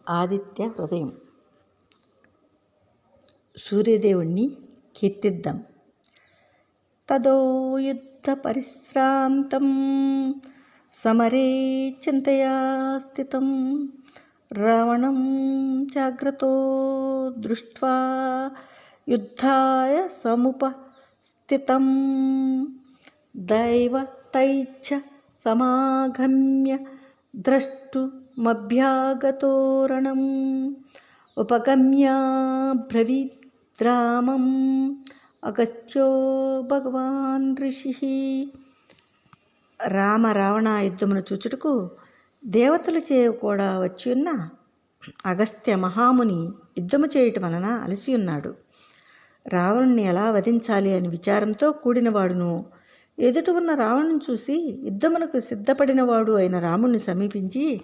ఆదిత్య హృదయం. సూర్యదేవుణ్ణి కీర్తిద్దాం. తదో యుద్ధ పరిశ్రాంతం సమరే చింతయా స్థితం రావణం జాగ్రతో దృష్ట్వా యుద్ధాయ సముపస్థితం దైవతైచ్చ సమాగమ్య ద్రష్టుమభ్యాగతోరణం ఉపగమ్యాబ్రవీద్రామం అగస్త్యో భగవాన్ ఋషి. రావణ యుద్ధమును చూచుటకు దేవతలచే కూడా వచ్చి ఉన్న అగస్త్య మహాముని యుద్ధము చేయుట వలన అలసి ఉన్నాడు. రావణుణ్ణి ఎలా వధించాలి అని విచారంతో కూడినవాడును ఎదుట ఉన్న రావణుని చూసి యుద్ధమునకు సిద్ధపడినవాడు అయిన రాముణ్ణి సమీపించి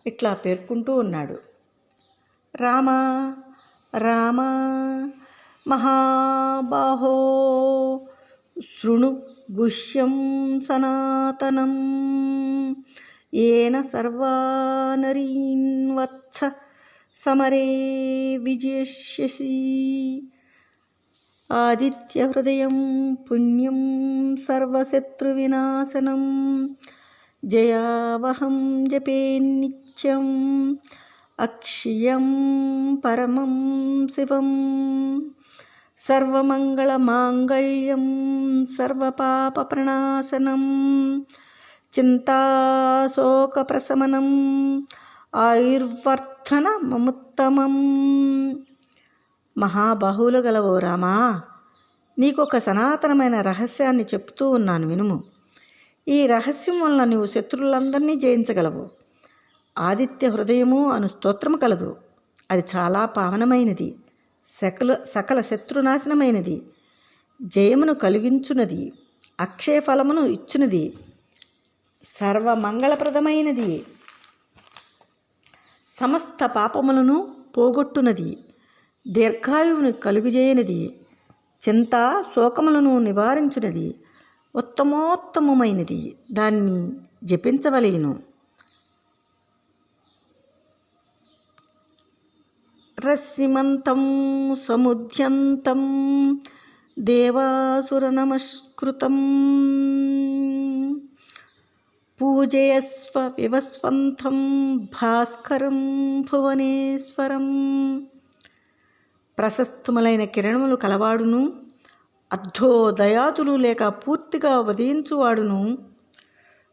ఇట్లా పేర్కొంటూ ఉన్నాడు. రామ రామ మహాబాహో శృణు గుహ్యం సనాతనం ఏన సర్వానరీన్ వత్స సమరే విజేష్యసి. ఆదిత్య హృదయం పుణ్యం సర్వశత్రువినాశనం జయావహం జపే నిత్యం అక్షయం పరమం శివం సర్వమంగళమాంగళ్యం సర్వపాపప్రణాశనం చింతాశోకప్రశమనం ఆయుర్వర్ధనముత్తమం. మహాబాహువులు గలవో రామా, నీకొక సనాతనమైన రహస్యాన్ని చెప్తూ ఉన్నాను వినుము. ఈ రహస్యం వలన నీవు శత్రువులందరినీ జయించగలవు. ఆదిత్య హృదయము అను స్తోత్రము కలదు. అది చాలా పావనమైనది, సకల శత్రునాశనమైనది, జయమును కలిగించున్నది, అక్షయ ఫలమును ఇచ్చున్నది, సర్వమంగళప్రదమైనది, సమస్త పాపములను పోగొట్టునది, దీర్ఘాయువును కలుగుజేయనిది, చింత శోకములను నివారించునది, ఉత్తమోత్తమైనది. దాన్ని జపించవలేను. రస్సిమంతం సముద్యంతం దేవాసుర నమస్కృతం పూజయస్వ వివస్వంతం భాస్కరం భువనేశ్వరం. ప్రశస్తములైన కిరణములు కలవాడును, అర్ధోదయాదులు లేక పూర్తిగా ఉదయించువాడును,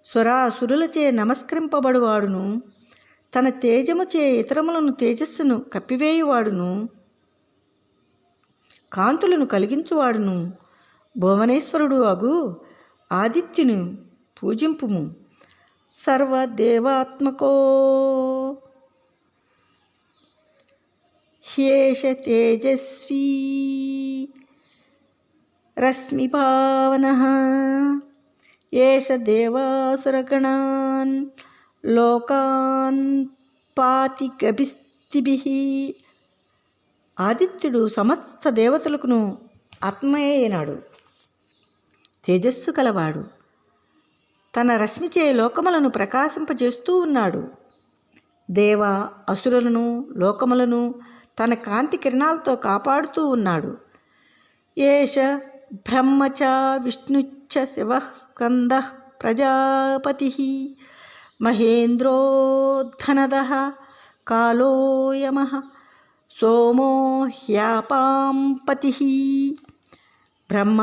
సురాసురులచే నమస్కరింపబడువాడును, తన తేజముచే ఇతరములను తేజస్సును కప్పివేయువాడును, కాంతులను కలిగించువాడును, భువనేశ్వరుడు అగు ఆదిత్యుని పూజింపుము. సర్వదేవాత్మకో హ్యేష తేజస్వీ రశ్మిపావనః ఏష దేవాసురగణాన్ లోకాన్ పాతి గభిస్తిభిః. ఆదిత్యుడు సమస్త దేవతలకును ఆత్మయే అయినాడు, తేజస్సు కలవాడు, తన రశ్మిచే లోకములను ప్రకాశింపజేస్తూ ఉన్నాడు. దేవ అసురులను లోకములను తన కాంతి కిరణాలతో కాపాడుతూ ఉన్నాడు. ఏష బ్రహ్మచ విష్ణుచ్చ శివ స్కంద ప్రజాపతి మహేంద్రో ధనదః కాలో యమః సోమో హ్యాపాంపతి. బ్రహ్మ,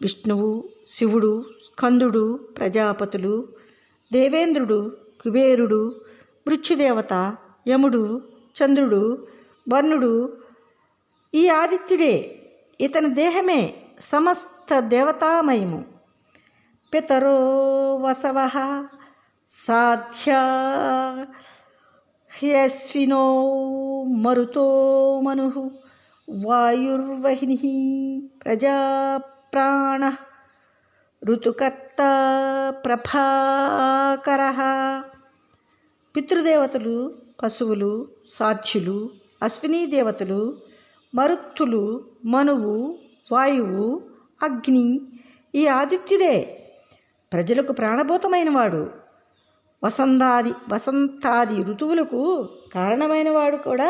విష్ణువు, శివుడు, స్కందుడు, ప్రజాపతులు, దేవేంద్రుడు, కుబేరుడు, మృత్యుదేవత, యముడు, చంద్రుడు, వర్ణుడు, ఈ ఆదిత్యుడే, ఇతని దేహమే సమస్త దేవతామయము. పితరో వసవః సాధ్యా హ్యశ్వినో మరుతో మనుః వాయుర్వహినిః ప్రజాప్రాణః ఋతుకర్త ప్రభాకరః. పితృదేవతలు పశువులు, సాధ్యులు, అశ్వినీ దేవతలు, మరుత్తులు, మనువు, వాయువు, అగ్ని, ఈ ఆదిత్యుడే ప్రజలకు ప్రాణభూతమైనవాడు. వసంతాది ఋతువులకు కారణమైన వాడు కూడా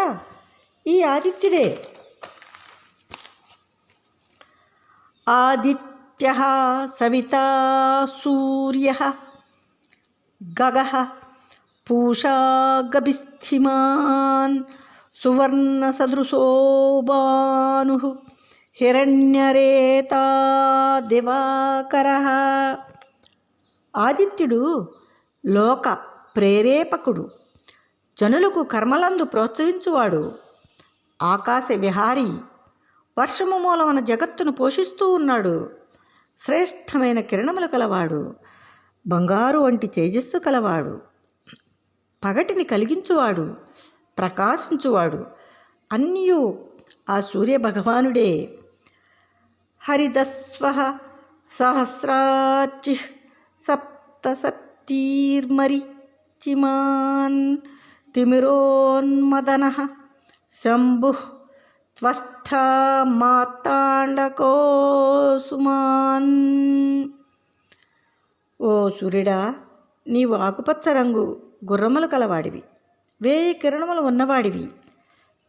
ఈ ఆదిత్యుడే. ఆదిత్యః సవితా సూర్యః గగః పూషా గభిస్థిమాన్ సువర్ణసదృశో భానుః హిరణ్యరేతా దివాకరః. ఆదిత్యుడు లోక ప్రేరేపకుడు, జనులకు కర్మలందు ప్రోత్సహించువాడు, ఆకాశ విహారి, వర్షము మూలమున జగత్తును పోషిస్తూ ఉన్నాడు, శ్రేష్టమైన కిరణములు కలవాడు, బంగారు వంటి తేజస్సు కలవాడు, పగటిని కలిగించువాడు, ప్రకాశించువాడు, అన్నియు ఆ సూర్యభగవానుడే. హరిదస్వః సహస్రార్చిః సప్తసప్తీర్మరీచిమాన్ తిమిరోన్మదనః శంభుః త్వష్టా మార్తాండకోసుమాన్. ఓ సూర్యుడా, నీవు ఆకుపచ్చ రంగు గుర్రములు కలవాడివి, 1000 కిరణములు ఉన్నవాడివి,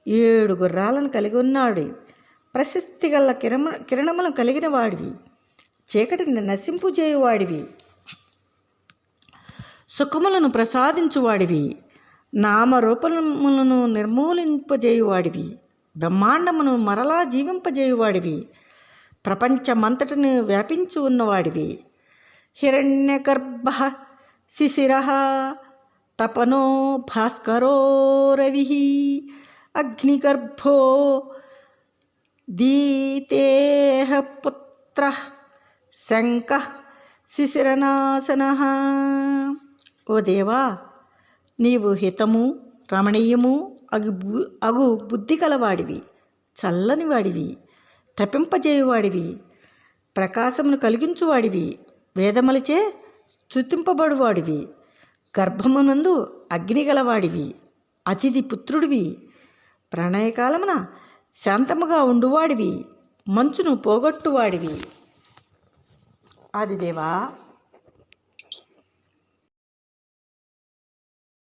7 గుర్రాలను కలిగి ఉన్నాడు, ప్రశస్తి గల కిరణములను కలిగిన వాడివి, చీకటిని నశింపుజేయువాడివి, సుఖములను ప్రసాదించువాడివి, నామరూపములను నిర్మూలింపజేయువాడివి, బ్రహ్మాండమును మరలా జీవింపజేయువాడివి, ప్రపంచమంతటిని వ్యాపించి ఉన్నవాడివి. హిరణ్యగర్భః శిశిరః తపనో భాస్కరో రవిః అగ్నిగర్భో దీతేః పుత్రః శంఖః శిశిరనాశనః. ఓ దేవా, నీవు హితము రమణీయము అగు బుద్ధి కలవాడివి, చల్లని వాడివి, తపింపజేయువాడివి, ప్రకాశమును కలిగించువాడివి, వేదములచే స్తుతింపబడువాడివి, గర్భమునందు అగ్ని గలవాడివి, అతిథి పుత్రుడివి, ప్రణయకాలమున శాంతముగా ఉండువాడివి, మంచును పోగొట్టువాడివి. ఆదిదేవా,